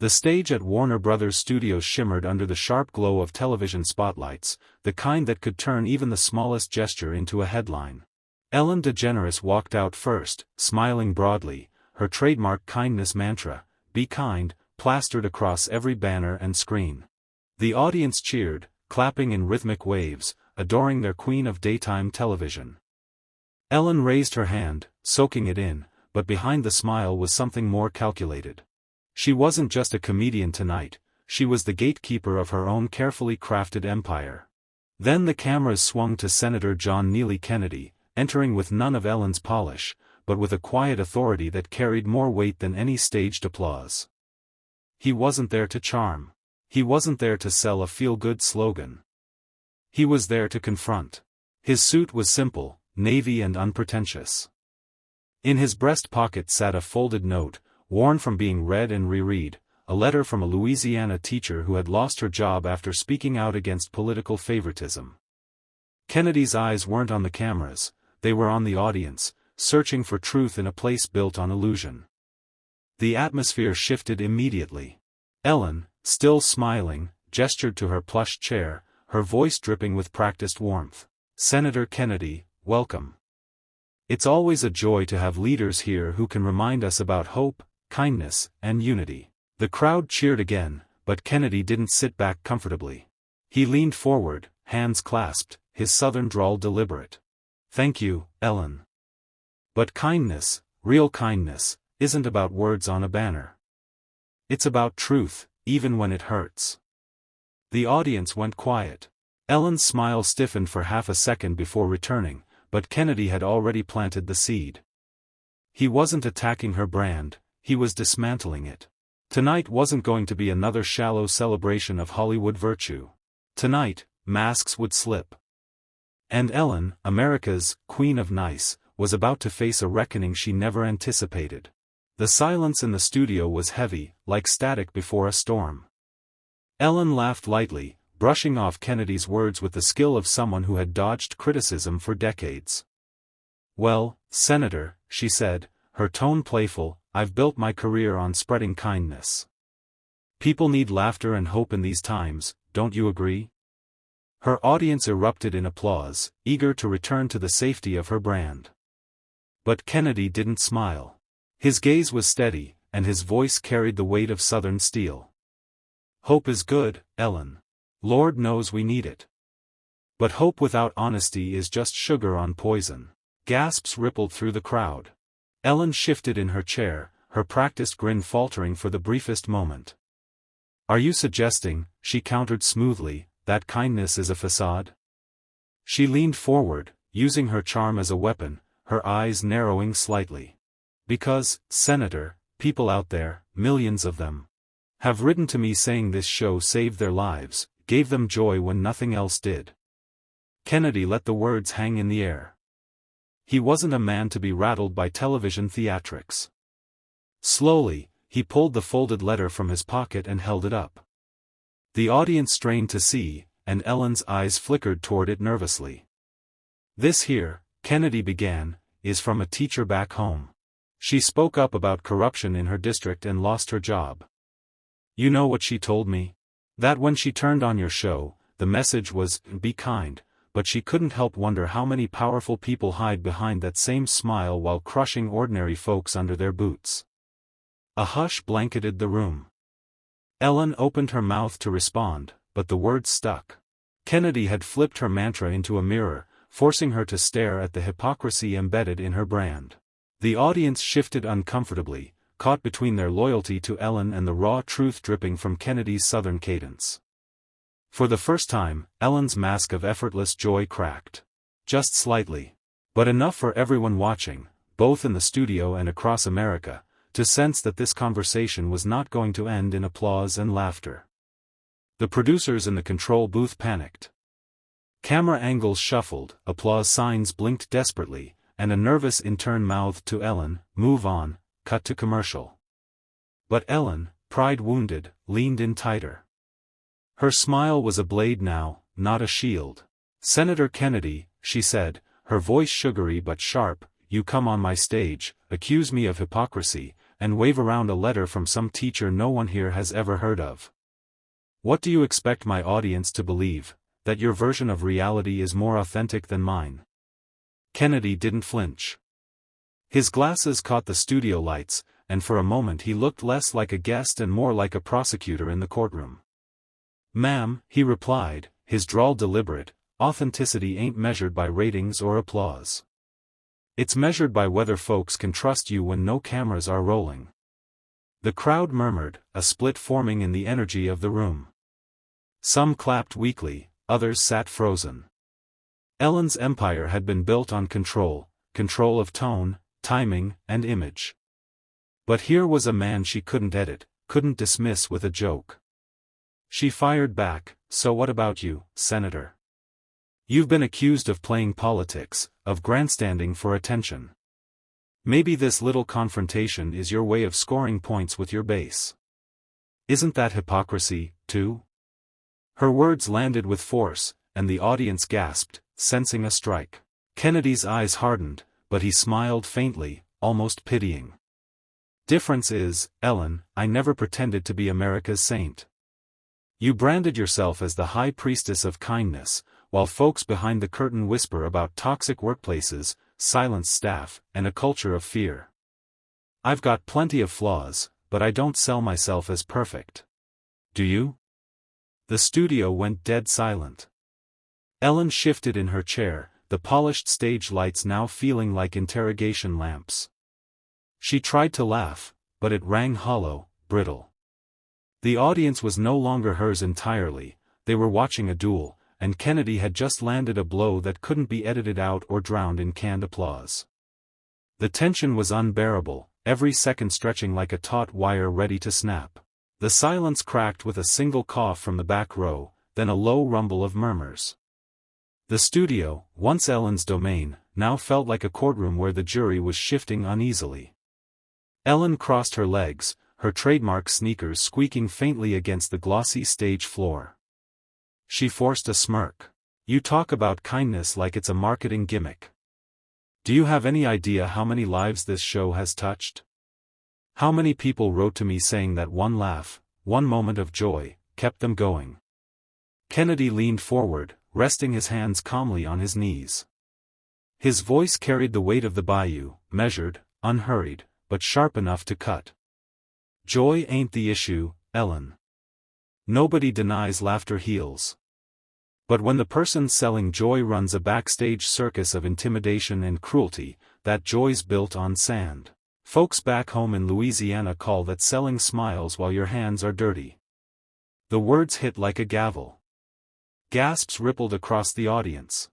The stage at Warner Brothers Studios shimmered under the sharp glow of television spotlights, the kind that could turn even the smallest gesture into a headline. Ellen DeGeneres walked out first, smiling broadly, her trademark kindness mantra, "Be kind," plastered across every banner and screen. The audience cheered, clapping in rhythmic waves, adoring their queen of daytime television. Ellen raised her hand, soaking it in, but behind the smile was something more calculated. She wasn't just a comedian tonight, she was the gatekeeper of her own carefully crafted empire. Then the cameras swung to Senator John Neely Kennedy, entering with none of Ellen's polish, but with a quiet authority that carried more weight than any staged applause. He wasn't there to charm. He wasn't there to sell a feel-good slogan. He was there to confront. His suit was simple, navy and unpretentious. In his breast pocket sat a folded note, worn from being read and reread, a letter from a Louisiana teacher who had lost her job after speaking out against political favoritism. Kennedy's eyes weren't on the cameras, they were on the audience, searching for truth in a place built on illusion. The atmosphere shifted immediately. Ellen, still smiling, gestured to her plush chair, her voice dripping with practiced warmth. "Senator Kennedy, welcome. It's always a joy to have leaders here who can remind us about hope, kindness, and unity." The crowd cheered again, but Kennedy didn't sit back comfortably. He leaned forward, hands clasped, his southern drawl deliberate. "Thank you, Ellen. But kindness, real kindness, isn't about words on a banner. It's about truth, even when it hurts." The audience went quiet. Ellen's smile stiffened for half a second before returning, but Kennedy had already planted the seed. He wasn't attacking her brand, he was dismantling it. Tonight wasn't going to be another shallow celebration of Hollywood virtue. Tonight, masks would slip. And Ellen, America's Queen of Nice, was about to face a reckoning she never anticipated. The silence in the studio was heavy, like static before a storm. Ellen laughed lightly, brushing off Kennedy's words with the skill of someone who had dodged criticism for decades. "Well, Senator," she said, her tone playful, "I've built my career on spreading kindness. People need laughter and hope in these times, don't you agree?" Her audience erupted in applause, eager to return to the safety of her brand. But Kennedy didn't smile. His gaze was steady, and his voice carried the weight of Southern steel. "Hope is good, Ellen. Lord knows we need it. But hope without honesty is just sugar on poison." Gasps rippled through the crowd. Ellen shifted in her chair, her practiced grin faltering for the briefest moment. "Are you suggesting," she countered smoothly, "that kindness is a facade?" She leaned forward, using her charm as a weapon, her eyes narrowing slightly. "Because, Senator, people out there, millions of them, have written to me saying this show saved their lives, gave them joy when nothing else did." Kennedy let the words hang in the air. He wasn't a man to be rattled by television theatrics. Slowly, he pulled the folded letter from his pocket and held it up. The audience strained to see, and Ellen's eyes flickered toward it nervously. "This here," Kennedy began, "is from a teacher back home. She spoke up about corruption in her district and lost her job. You know what she told me? That when she turned on your show, the message was, be kind, but she couldn't help wonder how many powerful people hide behind that same smile while crushing ordinary folks under their boots." A hush blanketed the room. Ellen opened her mouth to respond, but the words stuck. Kennedy had flipped her mantra into a mirror, forcing her to stare at the hypocrisy embedded in her brand. The audience shifted uncomfortably, caught between their loyalty to Ellen and the raw truth dripping from Kennedy's southern cadence. For the first time, Ellen's mask of effortless joy cracked. Just slightly. But enough for everyone watching, both in the studio and across America, to sense that this conversation was not going to end in applause and laughter. The producers in the control booth panicked. Camera angles shuffled, applause signs blinked desperately, and a nervous intern mouthed to Ellen, "Move on, cut to commercial." But Ellen, pride wounded, leaned in tighter. Her smile was a blade now, not a shield. "Senator Kennedy," she said, her voice sugary but sharp, "you come on my stage, accuse me of hypocrisy, and wave around a letter from some teacher no one here has ever heard of. What do you expect my audience to believe, that your version of reality is more authentic than mine? Kennedy didn't flinch. His glasses caught the studio lights, and for a moment he looked less like a guest and more like a prosecutor in the courtroom. "Ma'am," he replied, his drawl deliberate, "authenticity ain't measured by ratings or applause. It's measured by whether folks can trust you when no cameras are rolling." The crowd murmured, a split forming in the energy of the room. Some clapped weakly, others sat frozen. Ellen's empire had been built on control of tone, timing, and image. But here was a man she couldn't edit, couldn't dismiss with a joke. She fired back, "So what about you, Senator? You've been accused of playing politics, of grandstanding for attention. Maybe this little confrontation is your way of scoring points with your base. Isn't that hypocrisy, too?" Her words landed with force, and the audience gasped, sensing a strike. Kennedy's eyes hardened, but he smiled faintly, almost pitying. "Difference is, Ellen, I never pretended to be America's saint. You branded yourself as the high priestess of kindness, while folks behind the curtain whisper about toxic workplaces, silenced staff, and a culture of fear. I've got plenty of flaws, but I don't sell myself as perfect. Do you?" The studio went dead silent. Ellen shifted in her chair, the polished stage lights now feeling like interrogation lamps. She tried to laugh, but it rang hollow, brittle. The audience was no longer hers entirely, they were watching a duel, and Kennedy had just landed a blow that couldn't be edited out or drowned in canned applause. The tension was unbearable, every second stretching like a taut wire ready to snap. The silence cracked with a single cough from the back row, then a low rumble of murmurs. The studio, once Ellen's domain, now felt like a courtroom where the jury was shifting uneasily. Ellen crossed her legs, her trademark sneakers squeaking faintly against the glossy stage floor. She forced a smirk. "You talk about kindness like it's a marketing gimmick. Do you have any idea how many lives this show has touched? How many people wrote to me saying that one laugh, one moment of joy, kept them going?" Kennedy leaned forward, resting his hands calmly on his knees. His voice carried the weight of the bayou, measured, unhurried, but sharp enough to cut. "Joy ain't the issue, Ellen. Nobody denies laughter heals. But when the person selling joy runs a backstage circus of intimidation and cruelty, that joy's built on sand. Folks back home in Louisiana call that selling smiles while your hands are dirty." The words hit like a gavel. Gasps rippled across the audience.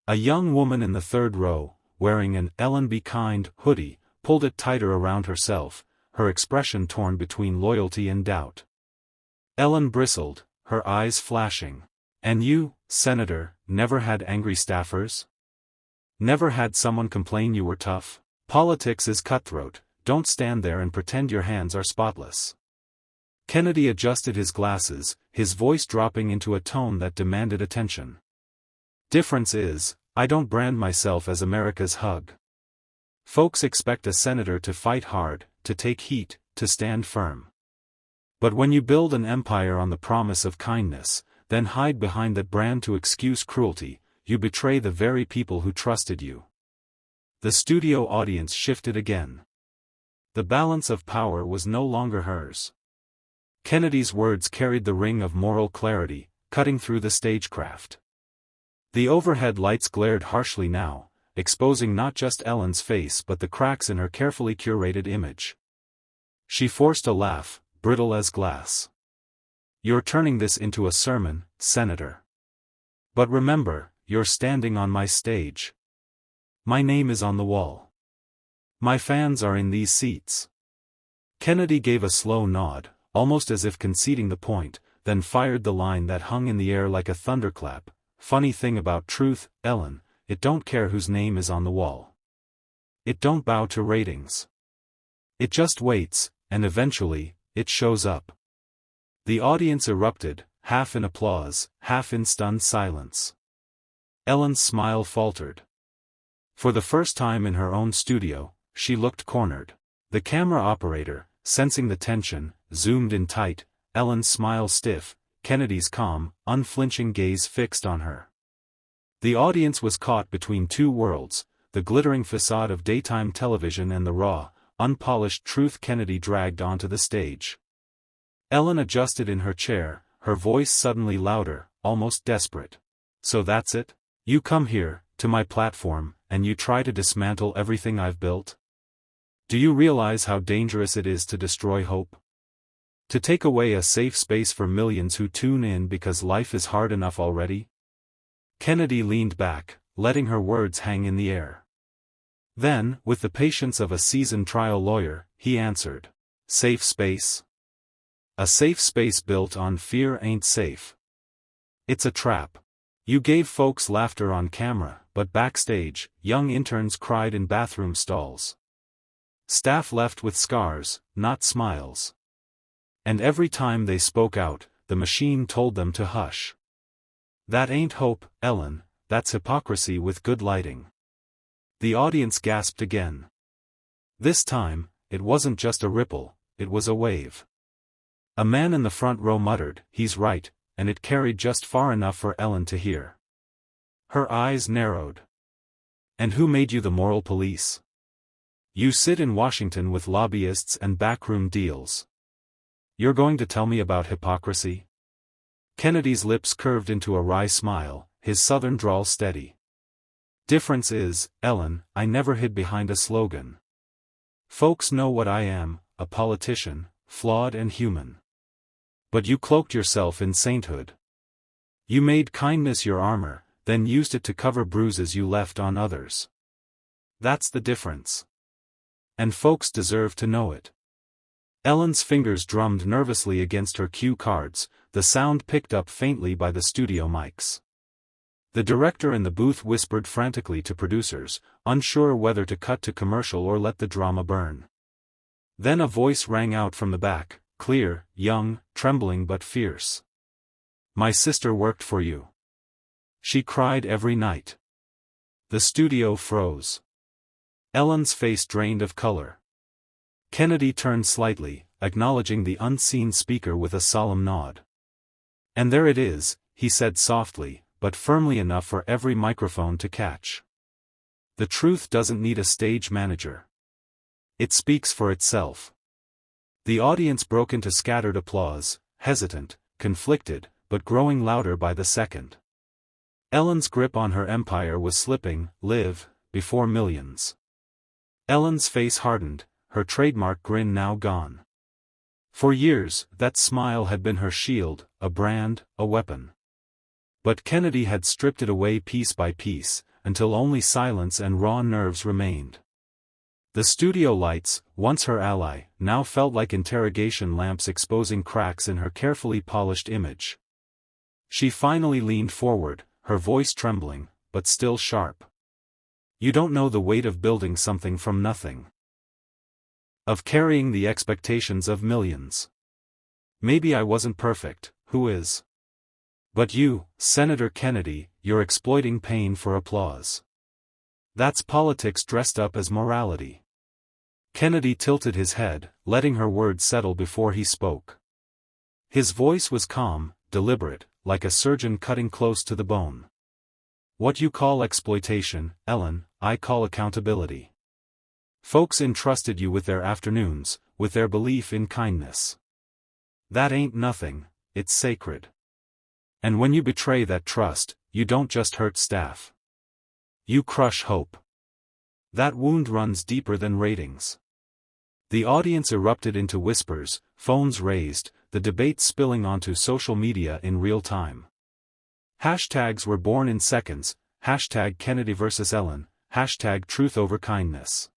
A young woman in the third row, wearing an "Ellen Be Kind" hoodie, pulled it tighter around herself, her expression torn between loyalty and doubt. Ellen bristled, her eyes flashing. "And you, Senator, never had angry staffers? Never had someone complain you were tough? Politics is cutthroat, don't stand there and pretend your hands are spotless." Kennedy adjusted his glasses, his voice dropping into a tone that demanded attention. "Difference is, I don't brand myself as America's hug. Folks expect a senator to fight hard, to take heat, to stand firm. But when you build an empire on the promise of kindness, then hide behind that brand to excuse cruelty, you betray the very people who trusted you." The studio audience shifted again. The balance of power was no longer hers. Kennedy's words carried the ring of moral clarity, cutting through the stagecraft. The overhead lights glared harshly now, exposing not just Ellen's face but the cracks in her carefully curated image. She forced a laugh, brittle as glass. "You're turning this into a sermon, Senator. But remember, you're standing on my stage. My name is on the wall. My fans are in these seats." Kennedy gave a slow nod, almost as if conceding the point, then fired the line that hung in the air like a thunderclap. "Funny thing about truth, Ellen, it don't care whose name is on the wall. It don't bow to ratings. It just waits, and eventually, it shows up." The audience erupted, half in applause, half in stunned silence. Ellen's smile faltered. For the first time in her own studio, she looked cornered. The camera operator, sensing the tension, zoomed in tight, Ellen's smile stiff, Kennedy's calm, unflinching gaze fixed on her. The audience was caught between two worlds, the glittering facade of daytime television and the raw, unpolished truth Kennedy dragged onto the stage. Ellen adjusted in her chair, her voice suddenly louder, almost desperate. "So that's it? You come here, to my platform, and you try to dismantle everything I've built? Do you realize how dangerous it is to destroy hope? To take away a safe space for millions who tune in because life is hard enough already?" Kennedy leaned back, letting her words hang in the air. Then, with the patience of a seasoned trial lawyer, he answered. "Safe space? A safe space built on fear ain't safe. It's a trap. You gave folks laughter on camera, but backstage, young interns cried in bathroom stalls. Staff left with scars, not smiles. And every time they spoke out, the machine told them to hush. That ain't hope, Ellen, that's hypocrisy with good lighting." The audience gasped again. This time, it wasn't just a ripple, it was a wave. A man in the front row muttered, "He's right," and it carried just far enough for Ellen to hear. Her eyes narrowed. "And who made you the moral police? You sit in Washington with lobbyists and backroom deals. You're going to tell me about hypocrisy?" Kennedy's lips curved into a wry smile, his southern drawl steady. "Difference is, Ellen, I never hid behind a slogan. Folks know what I am, a politician, flawed and human. But you cloaked yourself in sainthood. You made kindness your armor, then used it to cover bruises you left on others. That's the difference. And folks deserve to know it." Ellen's fingers drummed nervously against her cue cards, the sound picked up faintly by the studio mics. The director in the booth whispered frantically to producers, unsure whether to cut to commercial or let the drama burn. Then a voice rang out from the back, clear, young, trembling but fierce. "My sister worked for you. She cried every night." The studio froze. Ellen's face drained of color. Kennedy turned slightly, acknowledging the unseen speaker with a solemn nod. "And there it is," he said softly, but firmly enough for every microphone to catch. "The truth doesn't need a stage manager. It speaks for itself." The audience broke into scattered applause, hesitant, conflicted, but growing louder by the second. Ellen's grip on her empire was slipping, live, before millions. Ellen's face hardened, her trademark grin now gone. For years, that smile had been her shield, a brand, a weapon. But Kennedy had stripped it away piece by piece, until only silence and raw nerves remained. The studio lights, once her ally, now felt like interrogation lamps exposing cracks in her carefully polished image. She finally leaned forward, her voice trembling, but still sharp. "You don't know the weight of building something from nothing. Of carrying the expectations of millions. Maybe I wasn't perfect, who is? But you, Senator Kennedy, you're exploiting pain for applause. That's politics dressed up as morality." Kennedy tilted his head, letting her words settle before he spoke. His voice was calm, deliberate, like a surgeon cutting close to the bone. "What you call exploitation, Ellen, I call accountability. Folks entrusted you with their afternoons, with their belief in kindness. That ain't nothing, it's sacred. And when you betray that trust, you don't just hurt staff. You crush hope. That wound runs deeper than ratings." The audience erupted into whispers, phones raised, the debate spilling onto social media in real time. Hashtags were born in seconds, hashtag Kennedy vs. Ellen, hashtag truth over kindness.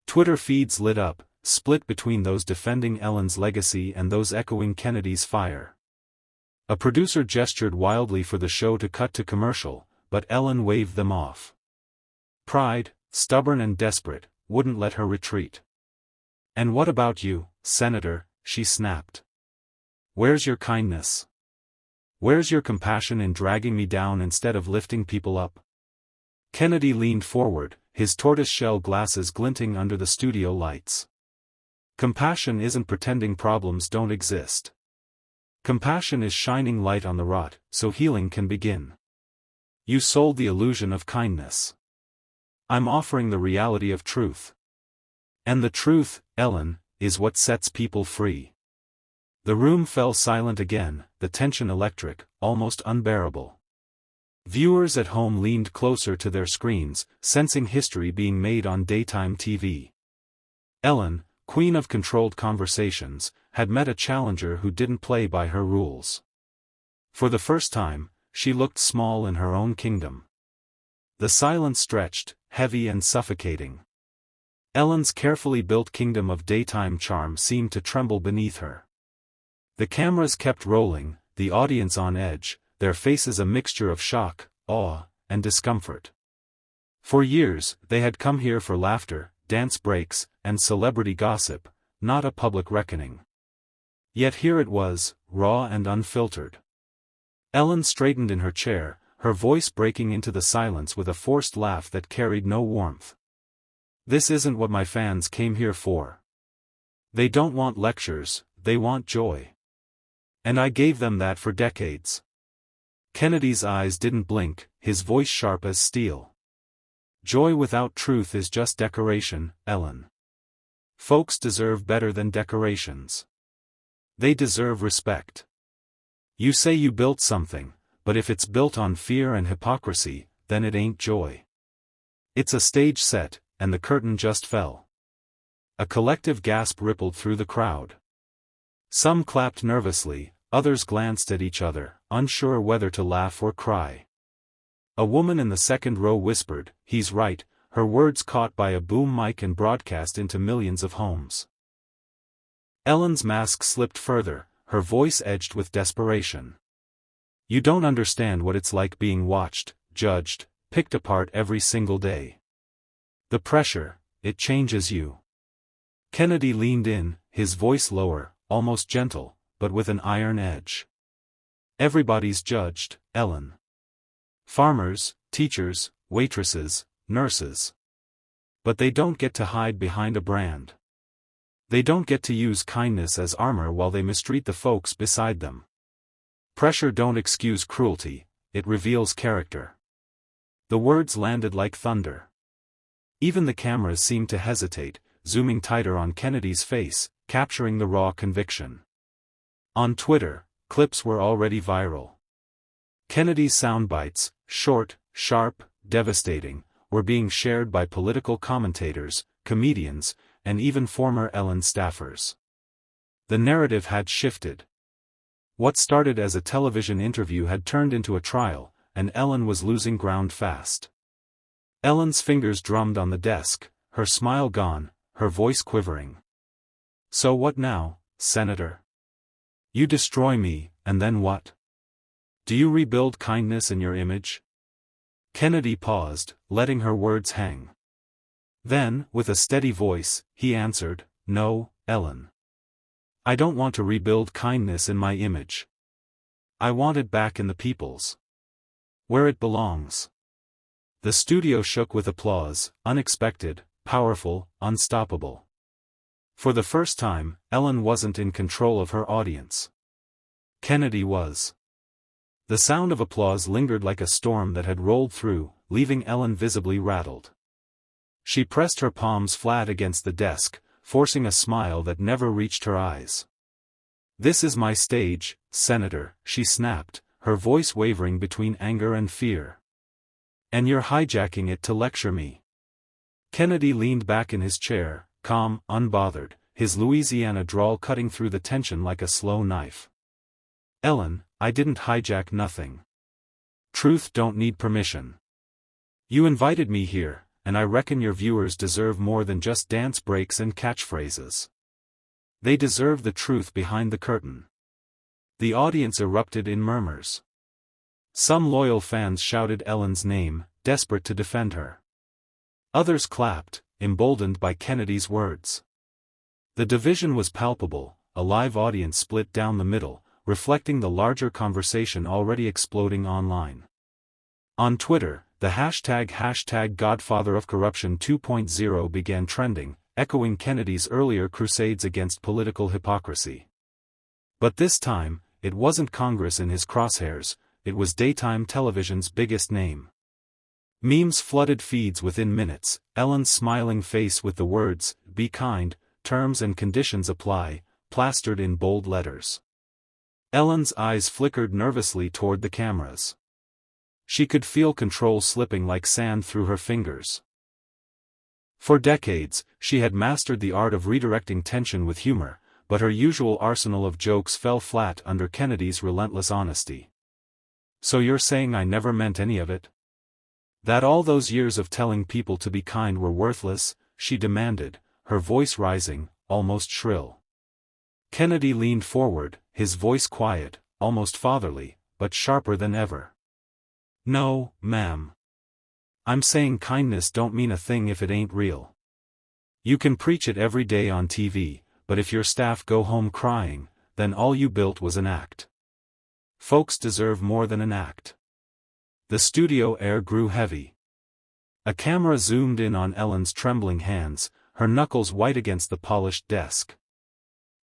Twitter feeds lit up, split between those defending Ellen's legacy and those echoing Kennedy's fire. A producer gestured wildly for the show to cut to commercial, but Ellen waved them off. Pride, stubborn and desperate, wouldn't let her retreat. "And what about you, Senator?" she snapped. "Where's your kindness? Where's your compassion in dragging me down instead of lifting people up?" Kennedy leaned forward, his tortoise-shell glasses glinting under the studio lights. Compassion isn't pretending problems don't exist. Compassion is shining light on the rot, so healing can begin. You sold the illusion of kindness. I'm offering the reality of truth. And the truth, Ellen, is what sets people free. The room fell silent again, the tension electric, almost unbearable. Viewers at home leaned closer to their screens, sensing history being made on daytime TV. Ellen, queen of controlled conversations, had met a challenger who didn't play by her rules. For the first time, she looked small in her own kingdom. The silence stretched, heavy and suffocating. Ellen's carefully built kingdom of daytime charm seemed to tremble beneath her. The cameras kept rolling, the audience on edge, their faces a mixture of shock, awe, and discomfort. For years, they had come here for laughter, dance breaks, and celebrity gossip, not a public reckoning. Yet here it was, raw and unfiltered. Ellen straightened in her chair, her voice breaking into the silence with a forced laugh that carried no warmth. This isn't what my fans came here for. They don't want lectures, they want joy. And I gave them that for decades. Kennedy's eyes didn't blink, his voice sharp as steel. Joy without truth is just decoration, Ellen. Folks deserve better than decorations. They deserve respect. You say you built something, but if it's built on fear and hypocrisy, then it ain't joy. It's a stage set, and the curtain just fell. A collective gasp rippled through the crowd. Some clapped nervously, others glanced at each other, unsure whether to laugh or cry. A woman in the second row whispered, "He's right," her words caught by a boom mic and broadcast into millions of homes. Ellen's mask slipped further, her voice edged with desperation. You don't understand what it's like being watched, judged, picked apart every single day. The pressure, it changes you. Kennedy leaned in, his voice lower, almost gentle, but with an iron edge. Everybody's judged, Ellen. Farmers, teachers, waitresses, nurses. But they don't get to hide behind a brand. They don't get to use kindness as armor while they mistreat the folks beside them. Pressure don't excuse cruelty, it reveals character. The words landed like thunder. Even the cameras seemed to hesitate, zooming tighter on Kennedy's face, capturing the raw conviction. On Twitter, clips were already viral. Kennedy's soundbites, short, sharp, devastating, were being shared by political commentators, comedians, and even former Ellen staffers. The narrative had shifted. What started as a television interview had turned into a trial, and Ellen was losing ground fast. Ellen's fingers drummed on the desk, her smile gone, her voice quivering. So what now, Senator? You destroy me, and then what? Do you rebuild kindness in your image? Kennedy paused, letting her words hang. Then, with a steady voice, he answered, No, Ellen. I don't want to rebuild kindness in my image. I want it back in the people's. Where it belongs. The studio shook with applause, unexpected, powerful, unstoppable. For the first time, Ellen wasn't in control of her audience. Kennedy was. The sound of applause lingered like a storm that had rolled through, leaving Ellen visibly rattled. She pressed her palms flat against the desk, forcing a smile that never reached her eyes. This is my stage, Senator, she snapped, her voice wavering between anger and fear. And you're hijacking it to lecture me. Kennedy leaned back in his chair, calm, unbothered, his Louisiana drawl cutting through the tension like a slow knife. Ellen, I didn't hijack nothing. Truth don't need permission. You invited me here, and I reckon your viewers deserve more than just dance breaks and catchphrases. They deserve the truth behind the curtain. The audience erupted in murmurs. Some loyal fans shouted Ellen's name, desperate to defend her. Others clapped, emboldened by Kennedy's words. The division was palpable, a live audience split down the middle, reflecting the larger conversation already exploding online. On Twitter, the hashtag Godfather of Corruption 2.0 began trending, echoing Kennedy's earlier crusades against political hypocrisy. But this time, it wasn't Congress in his crosshairs, it was daytime television's biggest name. Memes flooded feeds within minutes, Ellen's smiling face with the words, "Be kind, terms and conditions apply," plastered in bold letters. Ellen's eyes flickered nervously toward the cameras. She could feel control slipping like sand through her fingers. For decades, she had mastered the art of redirecting tension with humor, but her usual arsenal of jokes fell flat under Kennedy's relentless honesty. "So you're saying I never meant any of it? That all those years of telling people to be kind were worthless?" she demanded, her voice rising, almost shrill. Kennedy leaned forward, his voice quiet, almost fatherly, but sharper than ever. "No, ma'am. I'm saying kindness don't mean a thing if it ain't real. You can preach it every day on TV, but if your staff go home crying, then all you built was an act. Folks deserve more than an act." The studio air grew heavy. A camera zoomed in on Ellen's trembling hands, her knuckles white against the polished desk.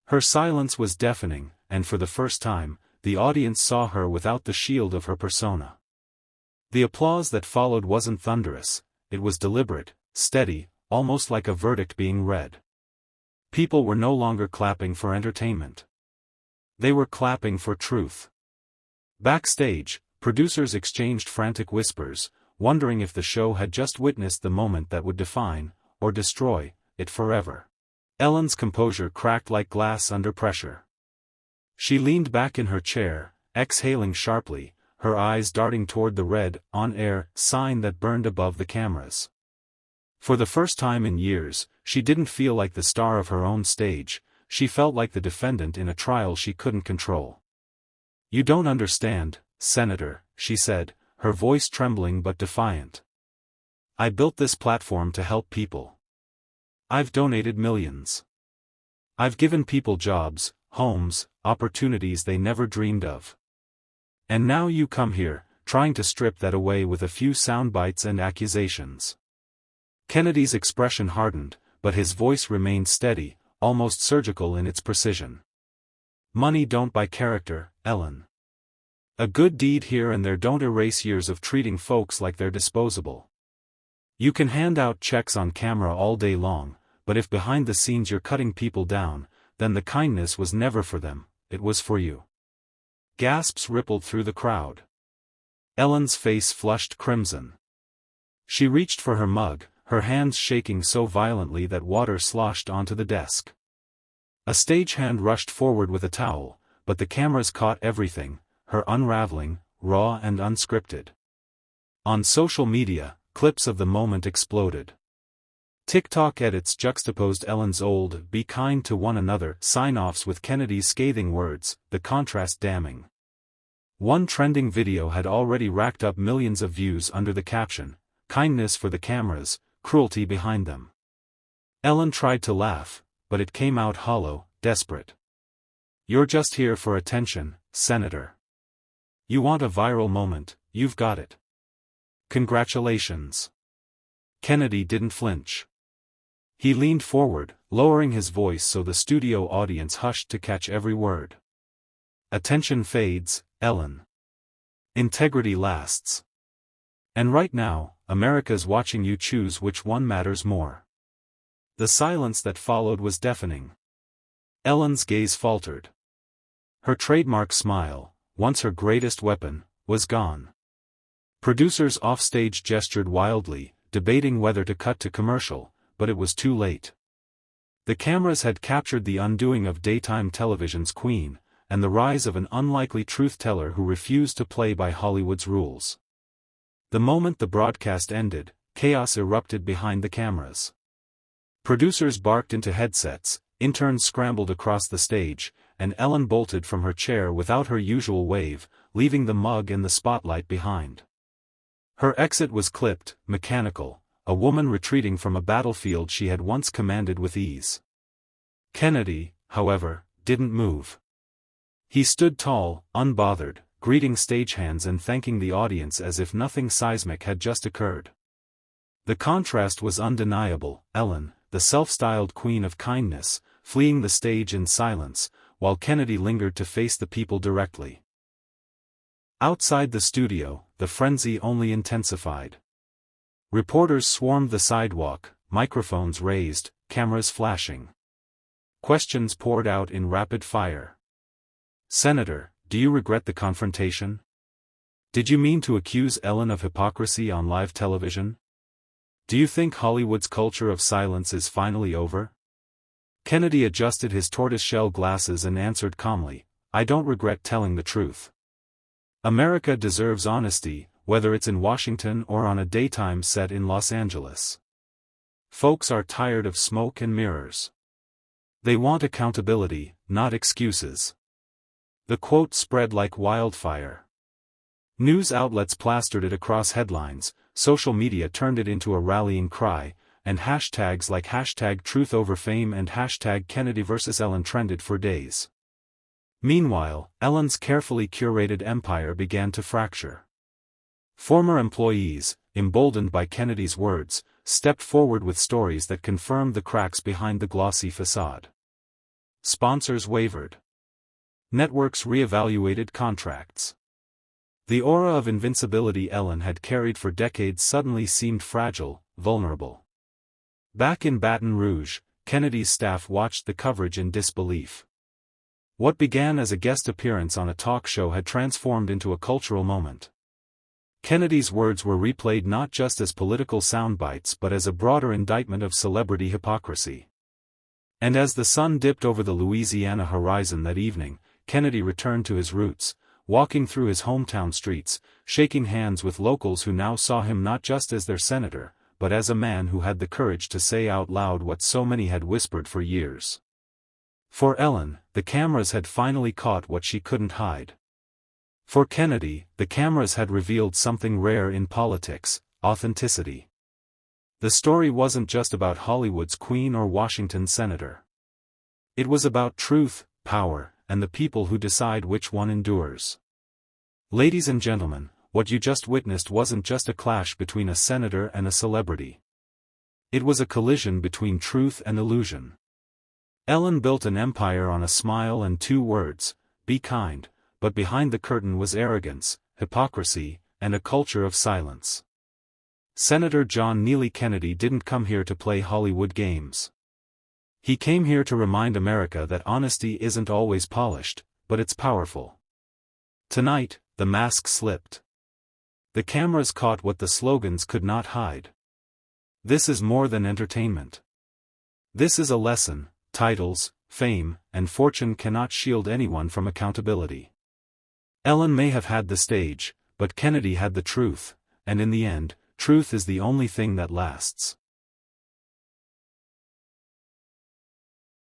Her silence was deafening, and for the first time, the audience saw her without the shield of her persona. The applause that followed wasn't thunderous, it was deliberate, steady, almost like a verdict being read. People were no longer clapping for entertainment. They were clapping for truth. Backstage, producers exchanged frantic whispers, wondering if the show had just witnessed the moment that would define, or destroy, it forever. Ellen's composure cracked like glass under pressure. She leaned back in her chair, exhaling sharply, her eyes darting toward the red, on-air sign that burned above the cameras. For the first time in years, she didn't feel like the star of her own stage, she felt like the defendant in a trial she couldn't control. "You don't understand, Senator," she said, her voice trembling but defiant. "I built this platform to help people. I've donated millions. I've given people jobs, homes, opportunities they never dreamed of. And now you come here, trying to strip that away with a few sound bites and accusations." Kennedy's expression hardened, but his voice remained steady, almost surgical in its precision. "Money don't buy character, Ellen. A good deed here and there don't erase years of treating folks like they're disposable. You can hand out checks on camera all day long, but if behind the scenes you're cutting people down, then the kindness was never for them, it was for you." Gasps rippled through the crowd. Ellen's face flushed crimson. She reached for her mug, her hands shaking so violently that water sloshed onto the desk. A stagehand rushed forward with a towel, but the cameras caught everything, her unraveling, raw and unscripted. On social media, clips of the moment exploded. TikTok edits juxtaposed Ellen's old "be kind to one another" sign-offs with Kennedy's scathing words, the contrast damning. One trending video had already racked up millions of views under the caption, "Kindness for the cameras, cruelty behind them." Ellen tried to laugh, but it came out hollow, desperate. "You're just here for attention, Senator. You want a viral moment, you've got it. Congratulations." Kennedy didn't flinch. He leaned forward, lowering his voice so the studio audience hushed to catch every word. "Attention fades, Ellen. Integrity lasts. And right now, America's watching you choose which one matters more." The silence that followed was deafening. Ellen's gaze faltered. Her trademark smile, once her greatest weapon, was gone. Producers offstage gestured wildly, debating whether to cut to commercial, but it was too late. The cameras had captured the undoing of daytime television's queen, and the rise of an unlikely truth-teller who refused to play by Hollywood's rules. The moment the broadcast ended, chaos erupted behind the cameras. Producers barked into headsets, interns scrambled across the stage, and Ellen bolted from her chair without her usual wave, leaving the mug and the spotlight behind. Her exit was clipped, mechanical, a woman retreating from a battlefield she had once commanded with ease. Kennedy, however, didn't move. He stood tall, unbothered, greeting stagehands and thanking the audience as if nothing seismic had just occurred. "The contrast was undeniable, Ellen," the self-styled queen of kindness, fleeing the stage in silence, while Kennedy lingered to face the people directly. Outside the studio, the frenzy only intensified. Reporters swarmed the sidewalk, microphones raised, cameras flashing. Questions poured out in rapid fire. "Senator, do you regret the confrontation? Did you mean to accuse Ellen of hypocrisy on live television? Do you think Hollywood's culture of silence is finally over?" Kennedy adjusted his tortoiseshell glasses and answered calmly, "I don't regret telling the truth. America deserves honesty, whether it's in Washington or on a daytime set in Los Angeles. Folks are tired of smoke and mirrors. They want accountability, not excuses." The quote spread like wildfire. News outlets plastered it across headlines, social media turned it into a rallying cry, and hashtags like #TruthOverFame and #Kennedy vs. Ellen trended for days. Meanwhile, Ellen's carefully curated empire began to fracture. Former employees, emboldened by Kennedy's words, stepped forward with stories that confirmed the cracks behind the glossy facade. Sponsors wavered. Networks reevaluated contracts. The aura of invincibility Ellen had carried for decades suddenly seemed fragile, vulnerable. Back in Baton Rouge, Kennedy's staff watched the coverage in disbelief. What began as a guest appearance on a talk show had transformed into a cultural moment. Kennedy's words were replayed not just as political soundbites but as a broader indictment of celebrity hypocrisy. And as the sun dipped over the Louisiana horizon that evening, Kennedy returned to his roots, walking through his hometown streets, shaking hands with locals who now saw him not just as their senator, but as a man who had the courage to say out loud what so many had whispered for years. For Ellen, the cameras had finally caught what she couldn't hide. For Kennedy, the cameras had revealed something rare in politics: authenticity. The story wasn't just about Hollywood's queen or Washington's senator. It was about truth, power, and the people who decide which one endures. Ladies and gentlemen, what you just witnessed wasn't just a clash between a senator and a celebrity. It was a collision between truth and illusion. Ellen built an empire on a smile and 2 words: be kind, but behind the curtain was arrogance, hypocrisy, and a culture of silence. Senator John Neely Kennedy didn't come here to play Hollywood games. He came here to remind America that honesty isn't always polished, but it's powerful. Tonight, the mask slipped. The cameras caught what the slogans could not hide. This is more than entertainment. This is a lesson: titles, fame, and fortune cannot shield anyone from accountability. Ellen may have had the stage, but Kennedy had the truth, and in the end, truth is the only thing that lasts.